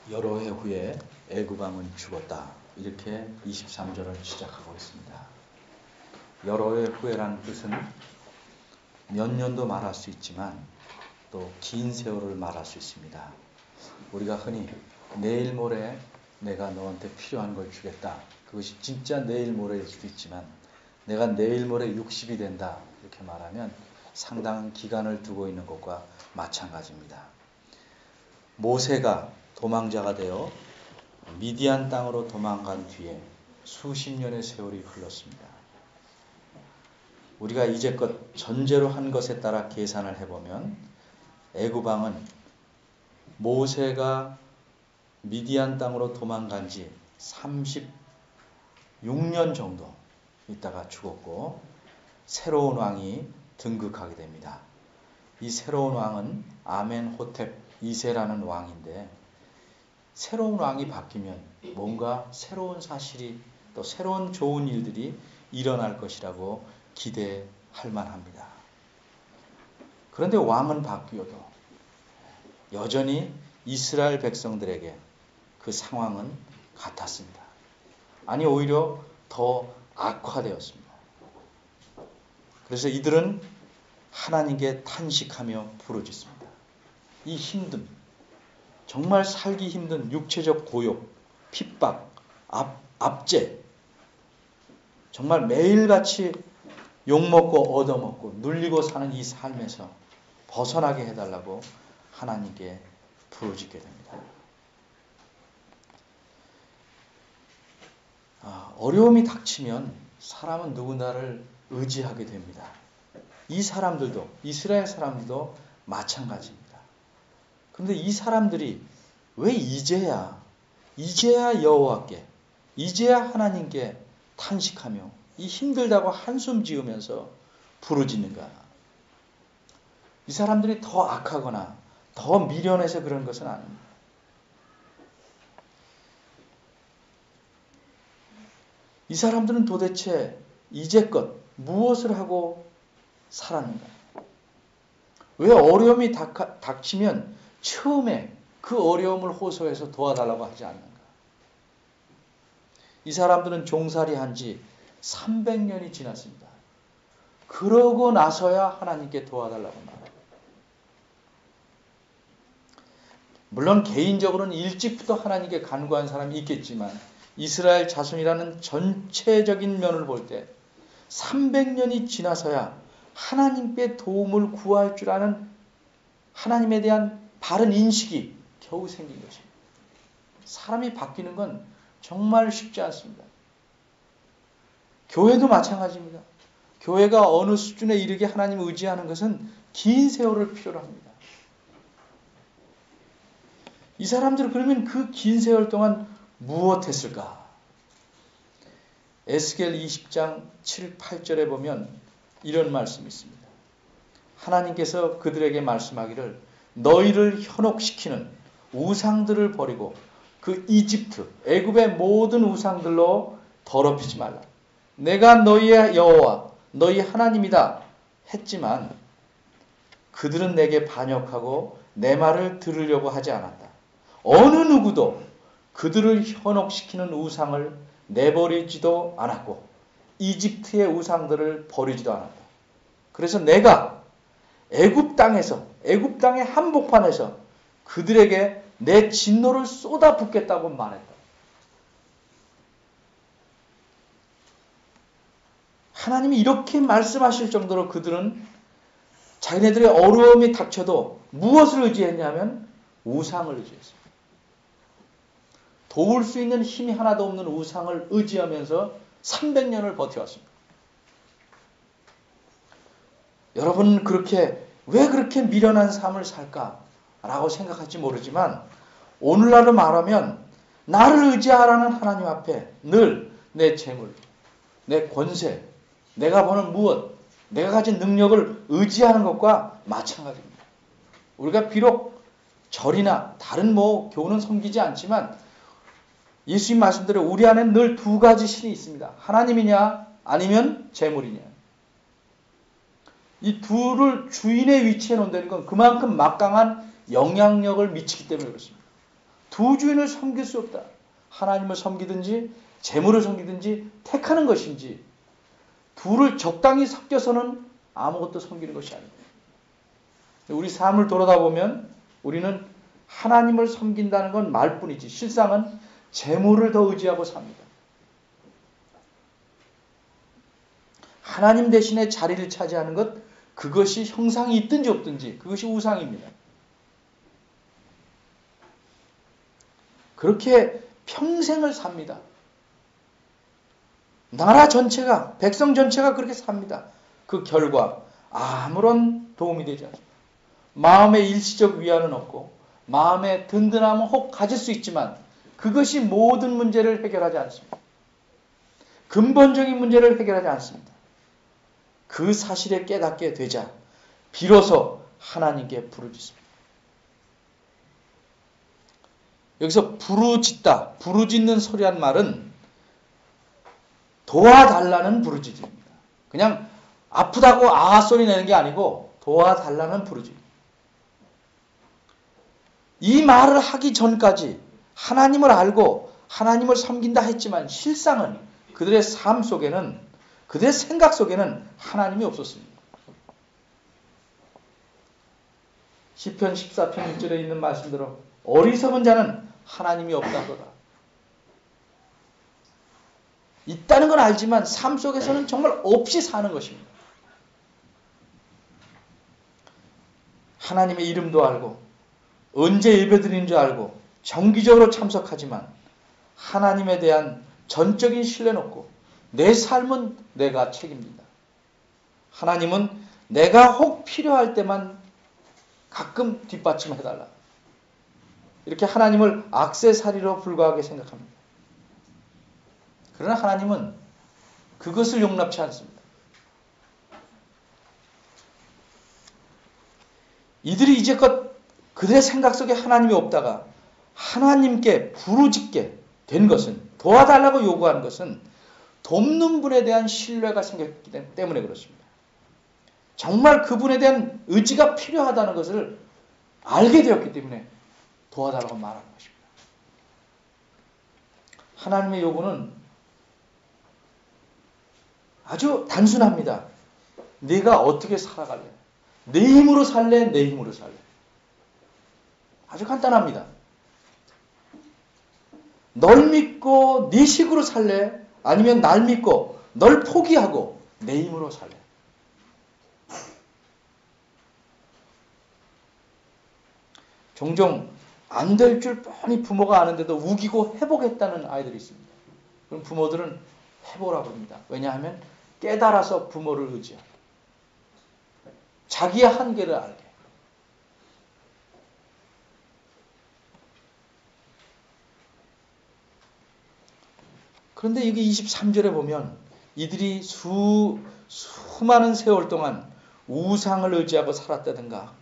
여러 해 후에 애굽 왕은 죽었다. 이렇게 23절을 시작하고 있습니다. 여러 해 후에라는 뜻은 몇 년도 말할 수 있지만 또 긴 세월을 말할 수 있습니다. 우리가 흔히 내일 모레 내가 너한테 필요한 걸 주겠다. 그것이 진짜 내일 모레일 수도 있지만 내가 내일 모레 60이 된다. 이렇게 말하면 상당한 기간을 두고 있는 것과 마찬가지입니다. 모세가 도망자가 되어 미디안 땅으로 도망간 뒤에 수십 년의 세월이 흘렀습니다. 우리가 이제껏 전제로 한 것에 따라 계산을 해보면 애굽 왕은 모세가 미디안 땅으로 도망간 지 36년 정도 있다가 죽었고 새로운 왕이 등극하게 됩니다. 이 새로운 왕은 아멘호텝 2세라는 왕인데 새로운 왕이 바뀌면 뭔가 새로운 사실이 또 새로운 좋은 일들이 일어날 것이라고 기대할 만합니다. 그런데 왕은 바뀌어도 여전히 이스라엘 백성들에게 그 상황은 같았습니다. 아니 오히려 더 악화되었습니다. 그래서 이들은 하나님께 탄식하며 부르짖습니다. 이 힘든 정말 살기 힘든 육체적 고욕, 핍박, 압제 정말 매일같이 욕먹고 얻어먹고 눌리고 사는 이 삶에서 벗어나게 해달라고 하나님께 부르짖게 됩니다. 어려움이 닥치면 사람은 누구나를 의지하게 됩니다. 이 사람들도 이스라엘 사람들도 마찬가지입니다. 그런데 이 사람들이 왜 이제야 여호와께 이제야 하나님께 탄식하며 이 힘들다고 한숨 지으면서 부르짖는가? 이 사람들이 더 악하거나 더 미련해서 그런 것은 아닙니다. 이 사람들은 도대체 이제껏 무엇을 하고 살았는가? 왜 어려움이 닥치면 처음에 그 어려움을 호소해서 도와달라고 하지 않는가? 이 사람들은 종살이 한 지 300년이 지났습니다. 그러고 나서야 하나님께 도와달라고 말합니다. 물론 개인적으로는 일찍부터 하나님께 간구한 사람이 있겠지만 이스라엘 자손이라는 전체적인 면을 볼 때 300년이 지나서야 하나님께 도움을 구할 줄 아는 하나님에 대한 바른 인식이 겨우 생긴 것입니다. 사람이 바뀌는 건 정말 쉽지 않습니다. 교회도 마찬가지입니다. 교회가 어느 수준에 이르게 하나님을 의지하는 것은 긴 세월을 필요로 합니다. 이 사람들은 그러면 그 긴 세월 동안 무엇했을까? 에스겔 20장 7, 8절에 보면 이런 말씀이 있습니다. 하나님께서 그들에게 말씀하기를 너희를 현혹시키는 우상들을 버리고 그 이집트, 애굽의 모든 우상들로 더럽히지 말라. 내가 너희의 여호와, 너희 하나님이다 했지만 그들은 내게 반역하고 내 말을 들으려고 하지 않았다. 어느 누구도 그들을 현혹시키는 우상을 내버리지도 않았고 이집트의 우상들을 버리지도 않았다. 그래서 내가 애굽 땅의 한복판에서 그들에게 내 진노를 쏟아붓겠다고 말했다. 하나님이 이렇게 말씀하실 정도로 그들은 자기네들의 어려움이 닥쳐도 무엇을 의지했냐면 우상을 의지했습니다. 도울 수 있는 힘이 하나도 없는 우상을 의지하면서 300년을 버텨왔습니다. 여러분은 왜 그렇게 미련한 삶을 살까라고 생각할지 모르지만 오늘날로 말하면 나를 의지하라는 하나님 앞에 늘 내 재물, 내 권세, 내가 버는 무엇, 내가 가진 능력을 의지하는 것과 마찬가지입니다. 우리가 비록 절이나 다른 교훈은 섬기지 않지만 예수님 말씀대로 우리 안에 늘 두 가지 신이 있습니다. 하나님이냐 아니면 재물이냐. 이 둘을 주인의 위치에 놓는다는 건 그만큼 막강한 영향력을 미치기 때문에 그렇습니다. 두 주인을 섬길 수 없다. 하나님을 섬기든지 재물을 섬기든지 택하는 것인지 둘을 적당히 섞여서는 아무것도 섬기는 것이 아닙니다. 우리 삶을 돌아다 보면 우리는 하나님을 섬긴다는 건 말뿐이지 실상은 재물을 더 의지하고 삽니다. 하나님 대신에 자리를 차지하는 것, 그것이 형상이 있든지 없든지 그것이 우상입니다. 그렇게 평생을 삽니다. 나라 전체가, 백성 전체가 그렇게 삽니다. 그 결과 아무런 도움이 되지 않습니다. 마음의 일시적 위안은 없고 마음의 든든함은 혹 가질 수 있지만 그것이 모든 문제를 해결하지 않습니다. 근본적인 문제를 해결하지 않습니다. 그 사실에 깨닫게 되자 비로소 하나님께 부르짖습니다. 여기서 부르짖다, 부르짖는 소리란 말은 도와달라는 부르짖음입니다. 그냥 아프다고 아 소리 내는 게 아니고 도와달라는 부르짖음. 이 말을 하기 전까지 하나님을 알고 하나님을 섬긴다 했지만 실상은 그들의 삶 속에는, 그들의 생각 속에는 하나님이 없었습니다. 시편 14편 1절에 있는 말씀대로 어리석은 자는 하나님이 없다더라. 있다는 건 알지만 삶 속에서는 정말 없이 사는 것입니다. 하나님의 이름도 알고 언제 예배드리는 줄 알고 정기적으로 참석하지만 하나님에 대한 전적인 신뢰는 없고 내 삶은 내가 책임진다. 하나님은 내가 혹 필요할 때만 가끔 뒷받침해달라. 이렇게 하나님을 액세서리로 불과하게 생각합니다. 그러나 하나님은 그것을 용납치 않습니다. 이들이 이제껏 그들의 생각 속에 하나님이 없다가 하나님께 부르짖게 된 것은, 도와달라고 요구하는 것은 돕는 분에 대한 신뢰가 생겼기 때문에 그렇습니다. 정말 그분에 대한 의지가 필요하다는 것을 알게 되었기 때문에 도와달라고 말하는 것입니다. 하나님의 요구는 아주 단순합니다. 내가 어떻게 살아갈래? 내 힘으로 살래? 내 힘으로 살래? 아주 간단합니다. 널 믿고 네 식으로 살래? 아니면 날 믿고 널 포기하고 내 힘으로 살래? 종종 안 될 줄 뻔히 부모가 아는데도 우기고 해보겠다는 아이들이 있습니다. 그럼 부모들은 해보라고 합니다. 왜냐하면 깨달아서 부모를 의지하고 자기의 한계를 알게. 그런데 여기 23절에 보면 이들이 수많은 세월 동안 우상을 의지하고 살았다든가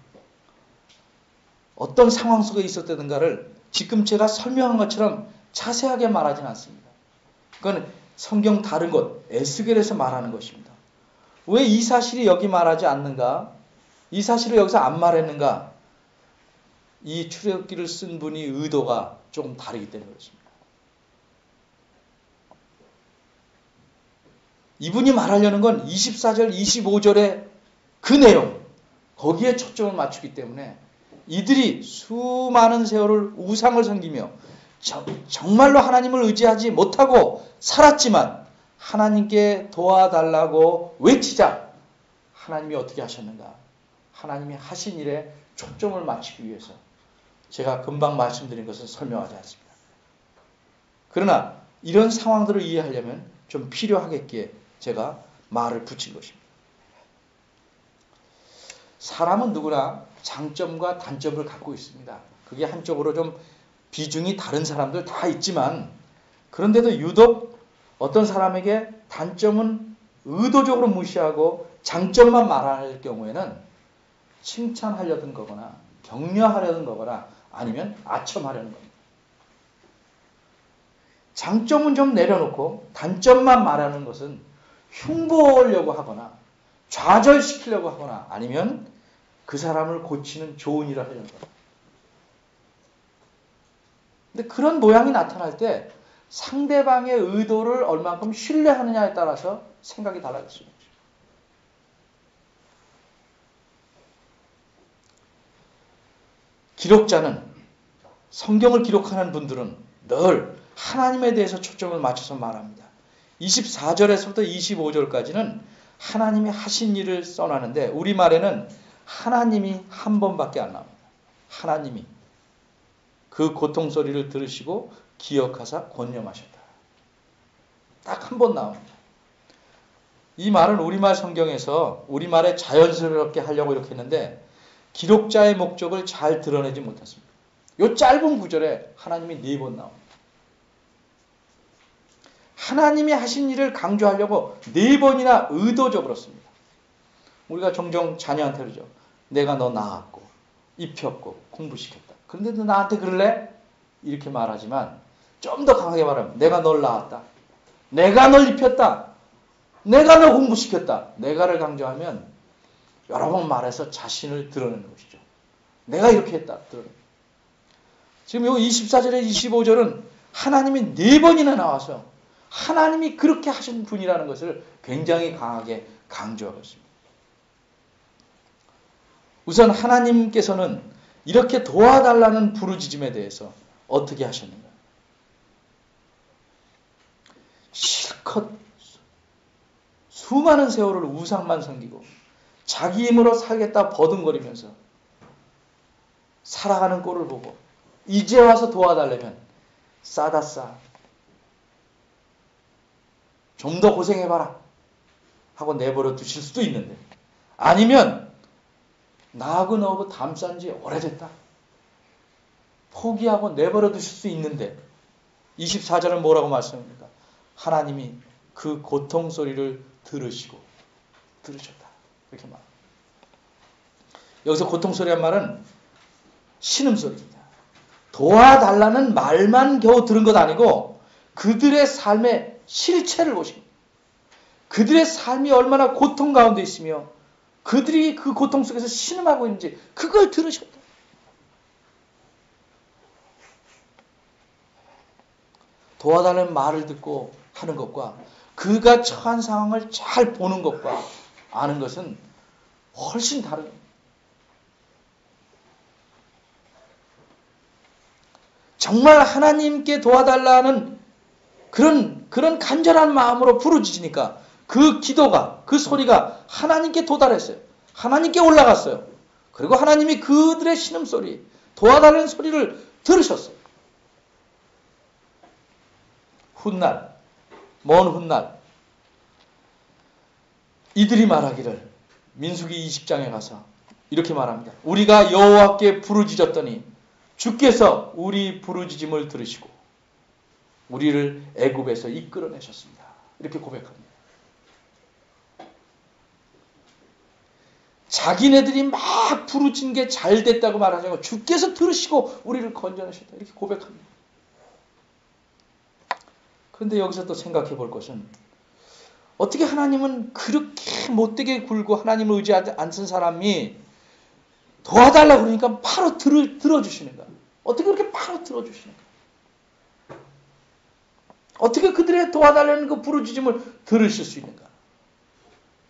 어떤 상황 속에 있었다든가를 지금 제가 설명한 것처럼 자세하게 말하지는 않습니다. 그건 성경 다른 곳 에스겔에서 말하는 것입니다. 왜 이 사실이 여기 말하지 않는가? 이 사실을 여기서 안 말했는가? 이 출애굽기를 쓴 분이 의도가 조금 다르기 때문에 그렇습니다. 이분이 말하려는 건 24절, 25절의 그 내용, 거기에 초점을 맞추기 때문에 이들이 수많은 세월을 우상을 섬기며 정말로 하나님을 의지하지 못하고 살았지만 하나님께 도와달라고 외치자 하나님이 어떻게 하셨는가? 하나님이 하신 일에 초점을 맞추기 위해서 제가 금방 말씀드린 것을 설명하지 않습니다. 그러나 이런 상황들을 이해하려면 좀 필요하겠기에 제가 말을 붙인 것입니다. 사람은 누구나 장점과 단점을 갖고 있습니다. 그게 한쪽으로 좀 비중이 다른 사람들 다 있지만 그런데도 유독 어떤 사람에게 단점은 의도적으로 무시하고 장점만 말할 경우에는 칭찬하려던 거거나 격려하려던 거거나 아니면 아첨하려는 겁니다. 장점은 좀 내려놓고 단점만 말하는 것은 흉보려고 하거나 좌절시키려고 하거나 아니면 그 사람을 고치는 좋은 일을 하려는 겁니다. 근데 그런 모양이 나타날 때 상대방의 의도를 얼만큼 신뢰하느냐에 따라서 생각이 달라질 수 있죠. 기록자는, 성경을 기록하는 분들은 늘 하나님에 대해서 초점을 맞춰서 말합니다. 24절에서부터 25절까지는 하나님이 하신 일을 써나는데 우리말에는 하나님이 한 번밖에 안 나옵니다. 하나님이 그 고통 소리를 들으시고 기억하사 권념하셨다. 딱 한 번 나옵니다. 이 말은 우리말 성경에서 우리말에 자연스럽게 하려고 이렇게 했는데 기록자의 목적을 잘 드러내지 못했습니다. 이 짧은 구절에 하나님이 4번 나옵니다. 하나님이 하신 일을 강조하려고 4번이나 의도적으로 씁니다. 우리가 종종 자녀한테 그러죠. 내가 너 낳았고 입혔고 공부시켰다. 그런데 너 나한테 그럴래? 이렇게 말하지만 좀 더 강하게 말하면 내가 널 낳았다. 내가 널 입혔다. 내가 널 공부시켰다. 내가를 강조하면 여러 번 말해서 자신을 드러내는 것이죠. 내가 이렇게 했다. 지금 요 24절에 25절은 하나님이 4번이나 나와서 하나님이 그렇게 하신 분이라는 것을 굉장히 강하게 강조하고 있습니다. 우선 하나님께서는 이렇게 도와달라는 부르짖음에 대해서 어떻게 하셨는가? 실컷 수많은 세월을 우상만 섬기고 자기 힘으로 살겠다 버둥거리면서 살아가는 꼴을 보고 이제 와서 도와달라면 싸다 싸. 좀 더 고생해봐라 하고 내버려 두실 수도 있는데 아니면 나하고 너하고 담싼 지 오래됐다. 포기하고 내버려 두실 수 있는데 24절은 뭐라고 말씀합니까? 하나님이 그 고통 소리를 들으셨다. 이렇게 말합니다. 여기서 고통 소리란 말은 신음소리입니다. 도와달라는 말만 겨우 들은 것 아니고 그들의 삶의 실체를 보십니다. 그들의 삶이 얼마나 고통 가운데 있으며 그들이 그 고통 속에서 신음하고 있는지 그걸 들으셨다. 도와달라는 말을 듣고 하는 것과 그가 처한 상황을 잘 보는 것과 아는 것은 훨씬 다른 겁니다. 정말 하나님께 도와달라는 그런 간절한 마음으로 부르짖으니까 그 기도가, 그 소리가 하나님께 도달했어요. 하나님께 올라갔어요. 그리고 하나님이 그들의 신음소리, 도와달라는 소리를 들으셨어요. 훗날, 먼 훗날 이들이 말하기를 민수기 20장에 가서 이렇게 말합니다. 우리가 여호와께 부르짖었더니 주께서 우리 부르짖음을 들으시고 우리를 애굽에서 이끌어내셨습니다. 이렇게 고백합니다. 자기네들이 막 부르짖은 게 잘 됐다고 말하지 않고 주께서 들으시고 우리를 건져내셨다. 이렇게 고백합니다. 그런데 여기서 또 생각해 볼 것은 어떻게 하나님은 그렇게 못되게 굴고 하나님을 의지하지 않는 사람이 도와달라고 그러니까 바로 들어주시는가? 어떻게 그렇게 바로 들어주시는가? 어떻게 그들의 도와달라는 그 부르짖음을 들으실 수 있는가?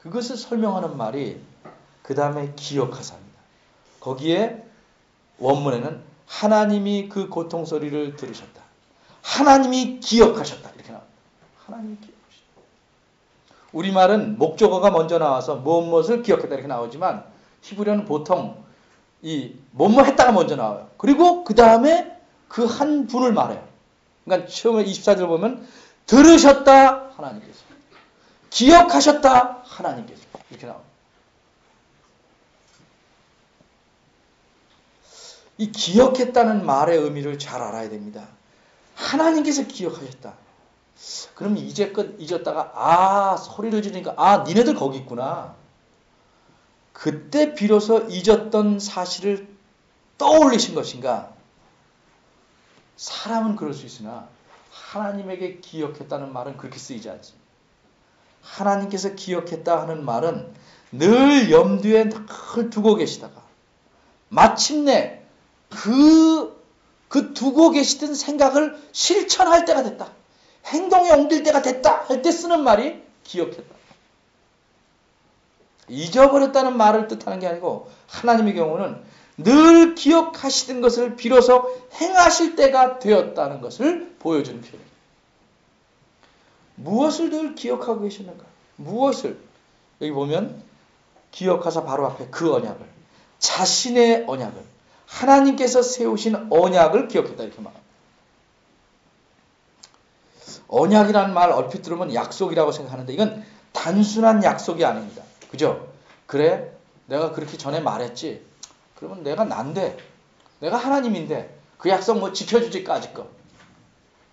그것을 설명하는 말이 그 다음에 기억하사입니다. 거기에 원문에는 하나님이 그 고통 소리를 들으셨다. 하나님이 기억하셨다. 이렇게 나옵니다. 하나님이 기억하셨다. 우리말은 목적어가 먼저 나와서 무엇을 기억했다 이렇게 나오지만 히브리어는 보통 이 뭐뭐 했다가 먼저 나와요. 그리고 그 다음에 그 한 분을 말해요. 그러니까 처음에 24절 보면 들으셨다 하나님께서, 기억하셨다 하나님께서 이렇게 나옵니다. 이 기억했다는 말의 의미를 잘 알아야 됩니다. 하나님께서 기억하셨다. 그럼 이제껏 잊었다가 소리를 지르니까 니네들 거기 있구나. 그때 비로소 잊었던 사실을 떠올리신 것인가? 사람은 그럴 수 있으나 하나님에게 기억했다는 말은 그렇게 쓰이지 않습니다. 하나님께서 기억했다 하는 말은 늘 염두에 늘 두고 계시다가 마침내 그 그 두고 계시던 생각을 실천할 때가 됐다. 행동에 옮길 때가 됐다 할 때 쓰는 말이 기억했다. 잊어버렸다는 말을 뜻하는 게 아니고 하나님의 경우는 늘 기억하시던 것을 비로소 행하실 때가 되었다는 것을 보여주는 표현입니다. 무엇을 늘 기억하고 계시는가? 무엇을? 여기 보면 기억하사 바로 앞에 그 언약을, 자신의 언약을, 하나님께서 세우신 언약을 기억했다 이렇게 말합니다. 언약이라는 말 얼핏 들으면 약속이라고 생각하는데 이건 단순한 약속이 아닙니다. 그죠? 그래, 내가 그렇게 전에 말했지. 그러면 내가 난데, 내가 하나님인데 그 약속 뭐 지켜주지까지 거.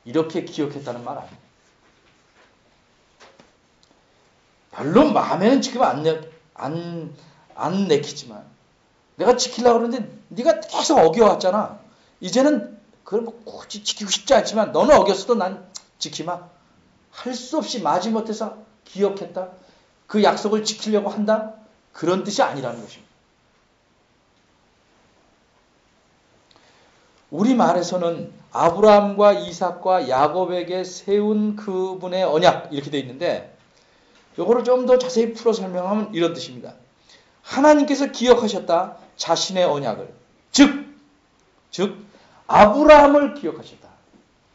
이렇게 기억했다는 말 아니에요. 별로 마음에는 지금 안 내키지만 내가 지키려고 그러는데 네가 계속 어겨왔잖아. 이제는 그걸 뭐 굳이 지키고 싶지 않지만 너는 어겼어도 난 지키마. 할 수 없이 마지못해서 기억했다. 그 약속을 지키려고 한다. 그런 뜻이 아니라는 것입니다. 우리말에서는 아브라함과 이삭과 야곱에게 세운 그분의 언약 이렇게 되어 있는데 이거를 좀 더 자세히 풀어 설명하면 이런 뜻입니다. 하나님께서 기억하셨다. 자신의 언약을. 즉 아브라함을 기억하셨다.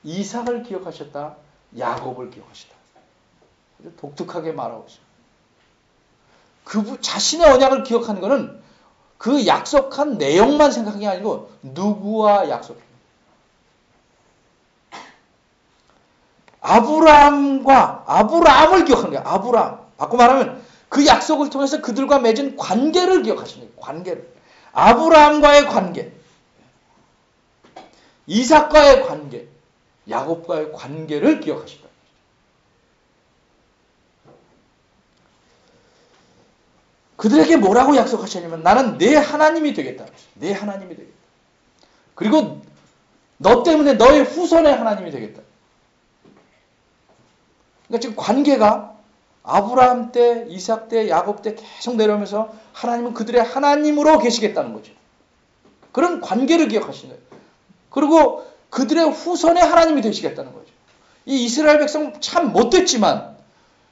이삭을 기억하셨다. 야곱을 기억하셨다. 독특하게 말하고 있어요. 그 자신의 언약을 기억하는 것은 그 약속한 내용만 생각한 게 아니고 누구와 약속합니다. 아브라함을 기억하는 거예요. 아브라함. 바꿔 말하면 그 약속을 통해서 그들과 맺은 관계를 기억하시는 거예요. 관계를. 아브라함과의 관계. 이삭과의 관계. 야곱과의 관계를 기억하시다. 그들에게 뭐라고 약속하셨냐면 나는 내 하나님이 되겠다. 내 하나님이 되겠다. 그리고 너 때문에 너의 후손의 하나님이 되겠다. 그러니까 지금 관계가 아브라함 때, 이삭 때, 야곱 때 계속 내려오면서 하나님은 그들의 하나님으로 계시겠다는 거죠. 그런 관계를 기억하시는 거예요. 그리고 그들의 후손의 하나님이 되시겠다는 거죠. 이 이스라엘 백성 참 못됐지만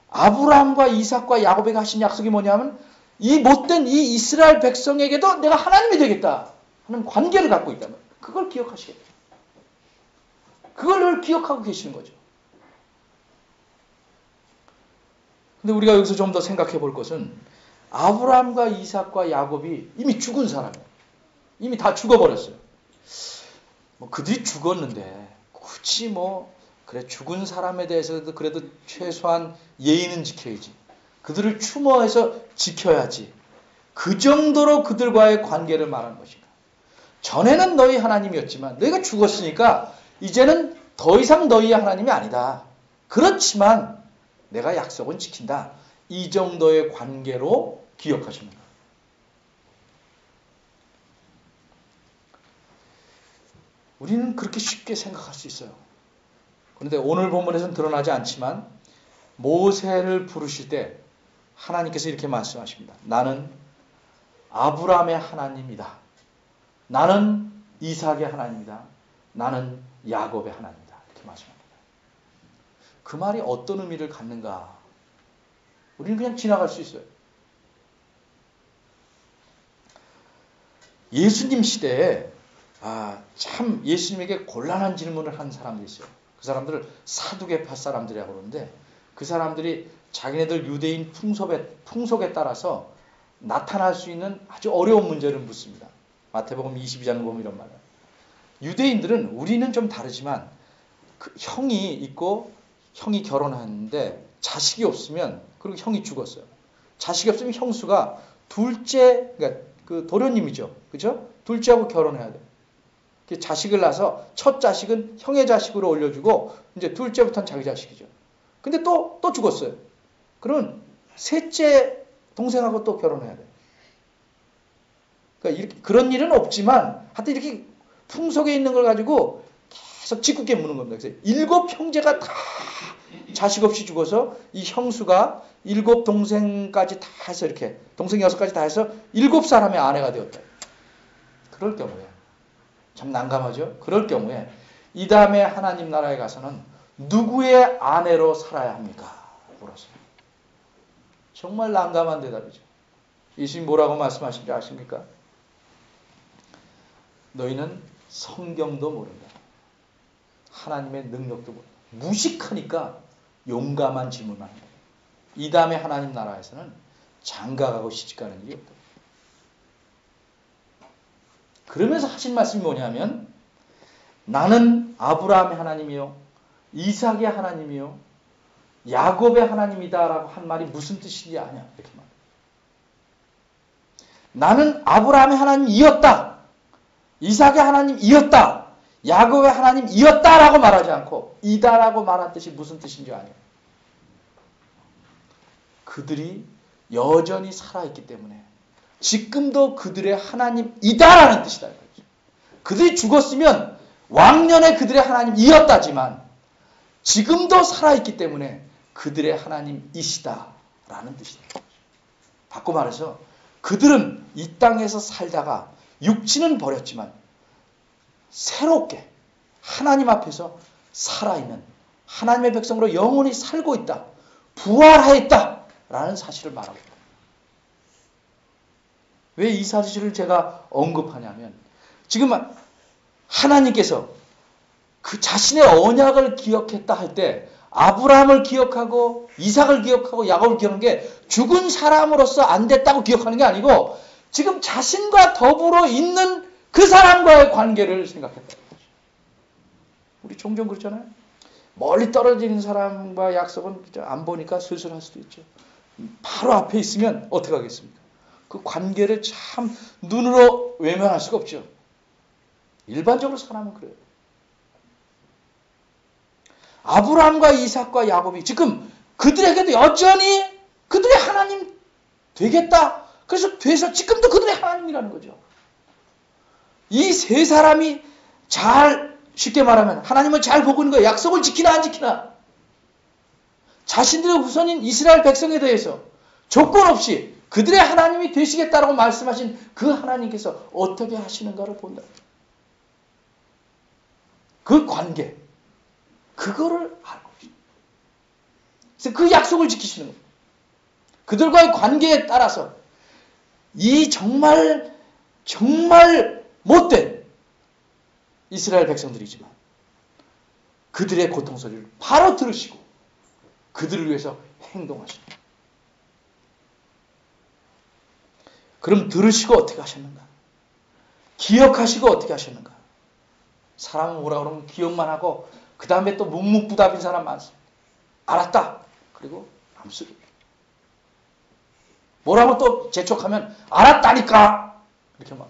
아브라함과 이삭과 야곱에게 하신 약속이 뭐냐면 이 못된 이 이스라엘 백성에게도 내가 하나님이 되겠다 하는 관계를 갖고 있다면 그걸 기억하시겠다. 그걸 기억하고 계시는 거죠. 근데 우리가 여기서 좀 더 생각해 볼 것은 아브라함과 이삭과 야곱이 이미 죽은 사람이에요. 이미 다 죽어버렸어요. 뭐 그들이 죽었는데 굳이 그래 죽은 사람에 대해서도 그래도 최소한 예의는 지켜야지. 그들을 추모해서 지켜야지. 그 정도로 그들과의 관계를 말하는 것이다. 전에는 너희 하나님이었지만 너희가 죽었으니까 이제는 더 이상 너희의 하나님이 아니다. 그렇지만 내가 약속은 지킨다. 이 정도의 관계로 기억하시는 거예요. 우리는 그렇게 쉽게 생각할 수 있어요. 그런데 오늘 본문에서는 드러나지 않지만 모세를 부르실 때 하나님께서 이렇게 말씀하십니다. 나는 아브라함의 하나님이다. 나는 이삭의 하나님이다. 나는 야곱의 하나님이다. 이렇게 말씀합니다. 그 말이 어떤 의미를 갖는가? 우리는 그냥 지나갈 수 있어요. 예수님 시대에 참 예수님에게 곤란한 질문을 한 사람들이 있어요. 그 사람들을 사두개파 사람들이라고 그러는데 그 사람들이 자기네들 유대인 풍속에 따라서 나타날 수 있는 아주 어려운 문제를 묻습니다. 마태복음 22장 보면 이런 말이에요. 유대인들은 우리는 좀 다르지만 그 형이 있고 형이 결혼하는데 자식이 없으면 그리고 형이 죽었어요. 자식이 없으면 형수가 둘째 그러니까 그 도련님이죠. 그죠? 둘째하고 결혼해야 돼요. 자식을 낳아서 첫 자식은 형의 자식으로 올려주고 이제 둘째부터는 자기 자식이죠. 근데 또 죽었어요. 그러면 셋째 동생하고 또 결혼해야 돼요. 그러니까 그런 일은 없지만 하여튼 이렇게 풍속에 있는 걸 가지고 계속 짓궂게 무는 겁니다. 그래서 7 형제가 다 자식 없이 죽어서 이 형수가 7 동생까지 다 해서 이렇게 동생 6까지 다 해서 7 사람의 아내가 되었다. 그럴 경우에 참 난감하죠. 그럴 경우에 이 다음에 하나님 나라에 가서는 누구의 아내로 살아야 합니까? 물었어요. 정말 난감한 대답이죠. 예수님 뭐라고 말씀하신지 아십니까? 너희는 성경도 모른다. 하나님의 능력도 모른다. 무식하니까 용감한 질문만 한다. 이 다음에 하나님 나라에서는 장가가고 시집가는 일이 없다. 그러면서 하신 말씀이 뭐냐면 나는 아브라함의 하나님이요 이삭의 하나님이요 야곱의 하나님이다라고 한 말이 무슨 뜻인지 아냐 이렇게 말해요. 나는 아브라함의 하나님이었다. 이삭의 하나님이었다. 야곱의 하나님이었다라고 말하지 않고 이다라고 말한 뜻이 무슨 뜻인지 아냐. 그들이 여전히 살아있기 때문에 지금도 그들의 하나님이다라는 뜻이다. 그들이 죽었으면 왕년에 그들의 하나님이었다지만 지금도 살아있기 때문에 그들의 하나님이시다라는 뜻이다. 바꿔 말해서 그들은 이 땅에서 살다가 육신은 버렸지만 새롭게 하나님 앞에서 살아있는 하나님의 백성으로 영원히 살고 있다. 부활하였다라는 사실을 말하고 있다. 왜 이 사실을 제가 언급하냐면 지금 하나님께서 그 자신의 언약을 기억했다 할 때 아브라함을 기억하고 이삭을 기억하고 야곱을 기억하는 게 죽은 사람으로서 안 됐다고 기억하는 게 아니고 지금 자신과 더불어 있는 그 사람과의 관계를 생각했다. 우리 종종 그렇잖아요. 멀리 떨어지는 사람과 약속은 안 보니까 슬슬 할 수도 있죠. 바로 앞에 있으면 어떻게 하겠습니까? 그 관계를 참 눈으로 외면할 수가 없죠. 일반적으로 사람은 그래요. 아브라함과 이삭과 야곱이 지금 그들에게도 여전히 그들의 하나님 되겠다. 그래서 돼서 지금도 그들의 하나님이라는 거죠. 이 세 사람이 잘 쉽게 말하면 하나님을 잘 보고 있는 거예요. 약속을 지키나 안 지키나. 자신들의 후손인 이스라엘 백성에 대해서 조건 없이 그들의 하나님이 되시겠다라고 말씀하신 그 하나님께서 어떻게 하시는가를 본다. 그 관계, 그거를 알고 있습니다. 그래서 그 약속을 지키시는 겁니다. 그들과의 관계에 따라서 이 정말 못된 이스라엘 백성들이지만 그들의 고통 소리를 바로 들으시고 그들을 위해서 행동하십니다. 그럼 들으시고 어떻게 하셨는가? 기억하시고 어떻게 하셨는가? 사람은 뭐라 그러면 기억만 하고 그 다음에 또 묵묵부답인 사람 많습니다. 알았다. 그리고 암수. 뭐라고 또 재촉하면 알았다니까. 이렇게 막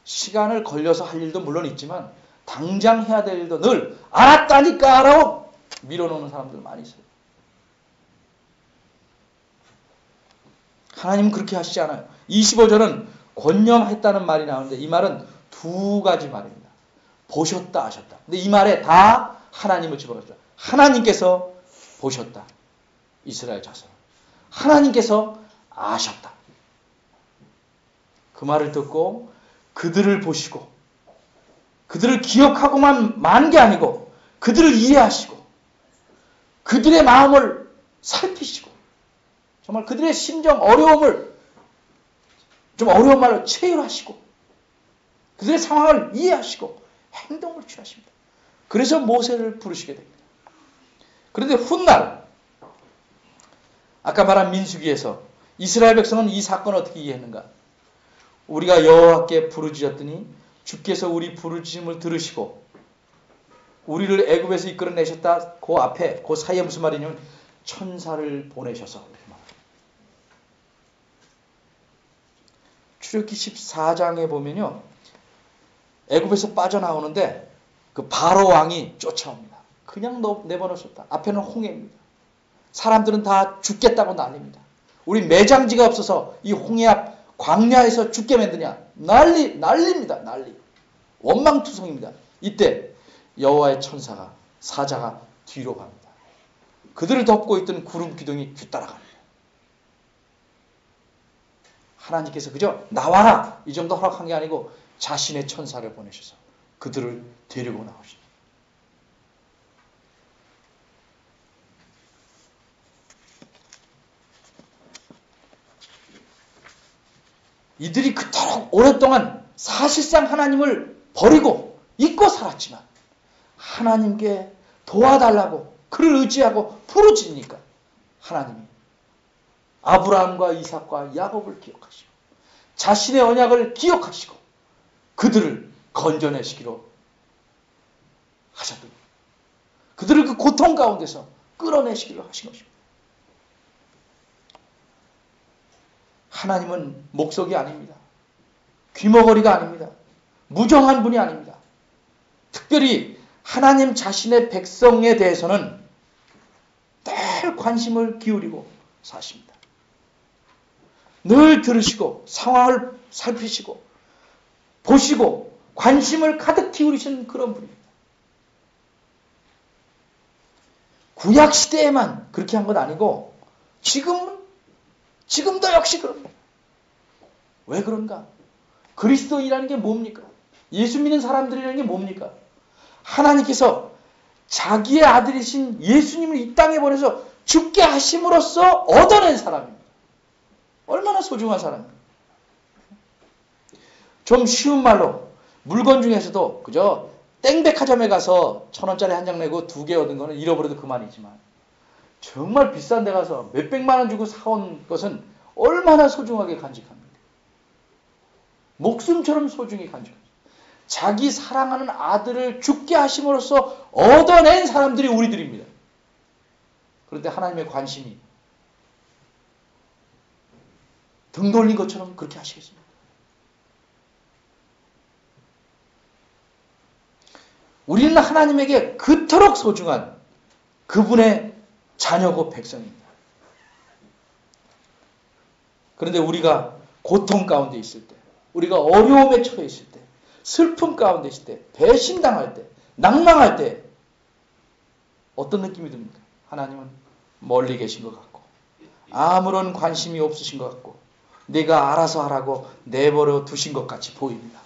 시간을 걸려서 할 일도 물론 있지만 당장 해야 될 일도 늘 알았다니까 라고 밀어놓는 사람들 많이 있어요. 하나님은 그렇게 하시지 않아요. 25절은 권념했다는 말이 나오는데 이 말은 두 가지 말입니다. 보셨다 아셨다. 근데 이 말에 다 하나님을 집어넣었죠. 하나님께서 보셨다. 이스라엘 자손. 하나님께서 아셨다. 그 말을 듣고 그들을 보시고 그들을 기억하고만 만 게 아니고 그들을 이해하시고 그들의 마음을 살피시고 정말 그들의 심정 어려움을 좀 어려운 말로 체휼하시고 그들의 상황을 이해하시고 행동을 취하십니다. 그래서 모세를 부르시게 됩니다. 그런데 훗날 아까 말한 민수기에서 이스라엘 백성은 이 사건을 어떻게 이해했는가? 우리가 여호와께 부르짖었더니 주께서 우리 부르짖음을 들으시고 우리를 애굽에서 이끌어내셨다. 그 앞에 그 사이에 무슨 말이냐면 천사를 보내셔서 출애굽기 14장에 보면요. 애굽에서 빠져나오는데 그 바로 왕이 쫓아옵니다. 그냥 내버려 뒀다. 앞에는 홍해입니다. 사람들은 다 죽겠다고 난립니다. 우리 매장지가 없어서 이 홍해 앞 광야에서 죽게 만드냐. 난리입니다. 난리. 원망투성입니다. 이때 여호와의 천사가 사자가 뒤로 갑니다. 그들을 덮고 있던 구름 기둥이 뒤따라갑니다. 하나님께서 그저 나와라 이 정도 허락한 게 아니고 자신의 천사를 보내셔서 그들을 데리고 나오십니다. 이들이 그토록 오랫동안 사실상 하나님을 버리고 잊고 살았지만 하나님께 도와달라고 그를 의지하고 부르짖으니까 하나님이 아브라함과 이삭과 야곱을 기억하시고 자신의 언약을 기억하시고 그들을 건져내시기로 하셨던 그들을 그 고통 가운데서 끌어내시기로 하신 것입니다. 하나님은 목석이 아닙니다. 귀머거리가 아닙니다. 무정한 분이 아닙니다. 특별히 하나님 자신의 백성에 대해서는 늘 관심을 기울이고 사십니다. 늘 들으시고 상황을 살피시고 보시고 관심을 가득 기울이신 그런 분입니다. 구약시대에만 그렇게 한 건 아니고 지금도 역시 그럽니다. 왜 그런가? 그리스도인이라는 게 뭡니까? 예수 믿는 사람들이라는 게 뭡니까? 하나님께서 자기의 아들이신 예수님을 이 땅에 보내서 죽게 하심으로써 얻어낸 사람입니다. 얼마나 소중한 사람입니다. 좀 쉬운 말로 물건 중에서도 그저 땡백화점에 가서 1,000원짜리 한 장 내고 2개 얻은 거는 잃어버려도 그만이지만 정말 비싼 데 가서 몇백만 원 주고 사온 것은 얼마나 소중하게 간직합니다. 목숨처럼 소중히 간직합니다. 자기 사랑하는 아들을 죽게 하심으로써 얻어낸 사람들이 우리들입니다. 그런데 하나님의 관심이 등 돌린 것처럼 그렇게 하시겠습니다. 우리는 하나님에게 그토록 소중한 그분의 자녀고 백성입니다. 그런데 우리가 고통 가운데 있을 때, 우리가 어려움에 처해 있을 때, 슬픔 가운데 있을 때, 배신당할 때, 낭망할 때 어떤 느낌이 듭니까? 하나님은 멀리 계신 것 같고 아무런 관심이 없으신 것 같고 내가 알아서 하라고 내버려 두신 것 같이 보입니다.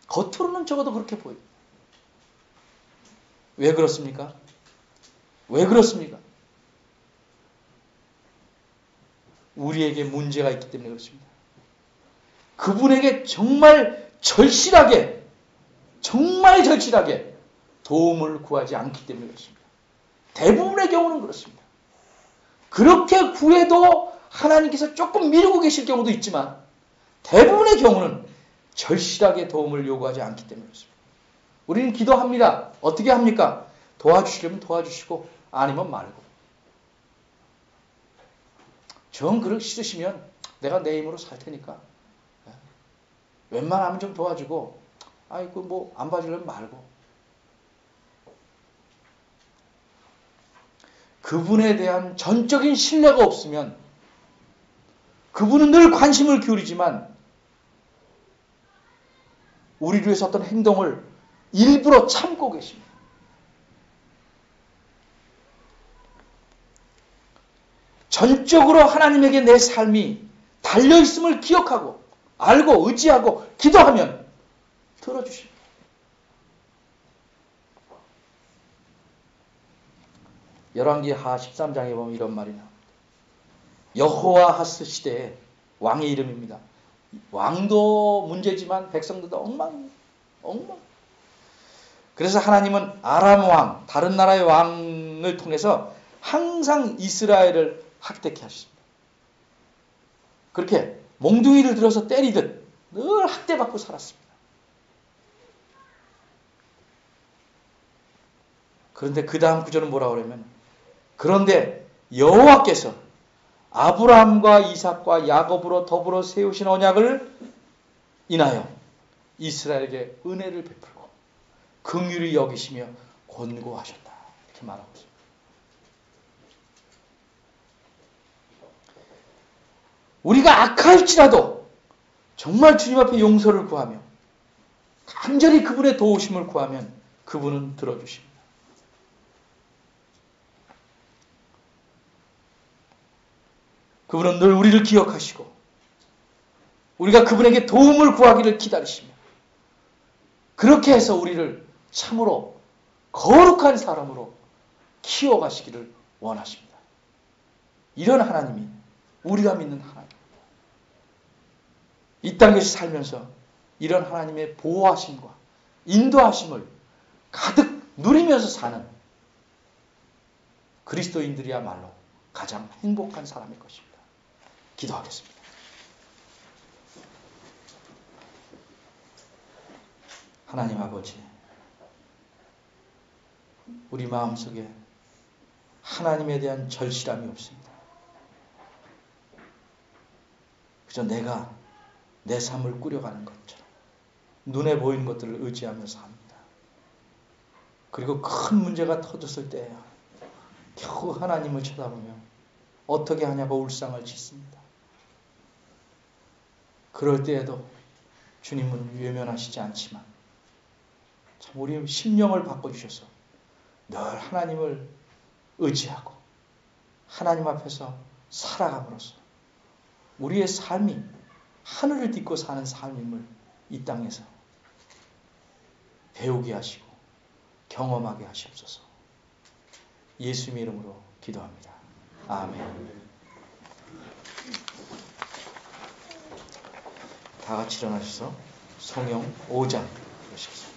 겉으로는 적어도 그렇게 보입니다. 왜 그렇습니까? 왜 그렇습니까? 우리에게 문제가 있기 때문에 그렇습니다. 그분에게 정말 절실하게 도움을 구하지 않기 때문에 그렇습니다. 대부분의 경우는 그렇습니다. 그렇게 구해도 하나님께서 조금 미루고 계실 경우도 있지만 대부분의 경우는 절실하게 도움을 요구하지 않기 때문에 그렇습니다. 우리는 기도합니다. 어떻게 합니까? 도와주시려면 도와주시고 아니면 말고. 정 그렇게 싫으시면 내가 내 힘으로 살 테니까 웬만하면 좀 도와주고 아이고 뭐 안 봐주려면 말고. 그분에 대한 전적인 신뢰가 없으면 그분은 늘 관심을 기울이지만 우리를 위해서 어떤 행동을 일부러 참고 계십니다. 전적으로 하나님에게 내 삶이 달려있음을 기억하고 알고 의지하고 기도하면 들어주십니다. 열왕기하 13장에 보면 이런 말이 나옵니다. 여호와하스 시대의 왕의 이름입니다. 왕도 문제지만 백성들도 엉망. 그래서 하나님은 아람 왕, 다른 나라의 왕을 통해서 항상 이스라엘을 학대케 하셨습니다. 그렇게 몽둥이를 들어서 때리듯 늘 학대받고 살았습니다. 그런데 그 다음 구절은 뭐라고 그러면 그런데 여호와께서 아브라함과 이삭과 야곱으로 더불어 세우신 언약을 인하여 이스라엘에게 은혜를 베풀고 긍휼히 여기시며 권고하셨다. 이렇게 말하고 있습니다. 우리가 악할지라도 정말 주님 앞에 용서를 구하며 간절히 그분의 도우심을 구하면 그분은 들어주십니다. 그분은 늘 우리를 기억하시고 우리가 그분에게 도움을 구하기를 기다리시며 그렇게 해서 우리를 참으로 거룩한 사람으로 키워가시기를 원하십니다. 이런 하나님이 우리가 믿는 하나님. 이 땅에서 살면서 이런 하나님의 보호하심과 인도하심을 가득 누리면서 사는 그리스도인들이야말로 가장 행복한 사람일 것입니다. 기도하겠습니다. 하나님 아버지, 우리 마음속에 하나님에 대한 절실함이 없습니다. 그저 내가 내 삶을 꾸려가는 것처럼 눈에 보이는 것들을 의지하며 삽니다. 그리고 큰 문제가 터졌을 때야 겨우 하나님을 쳐다보며 어떻게 하냐고 울상을 짓습니다. 그럴 때에도 주님은 외면하시지 않지만 참 우리 심령을 바꿔주셔서 늘 하나님을 의지하고 하나님 앞에서 살아감으로써 우리의 삶이 하늘을 딛고 사는 삶임을 이 땅에서 배우게 하시고 경험하게 하시옵소서. 예수님의 이름으로 기도합니다. 아멘. 다 같이 일어나셔서 성경 5장 보시겠습니다.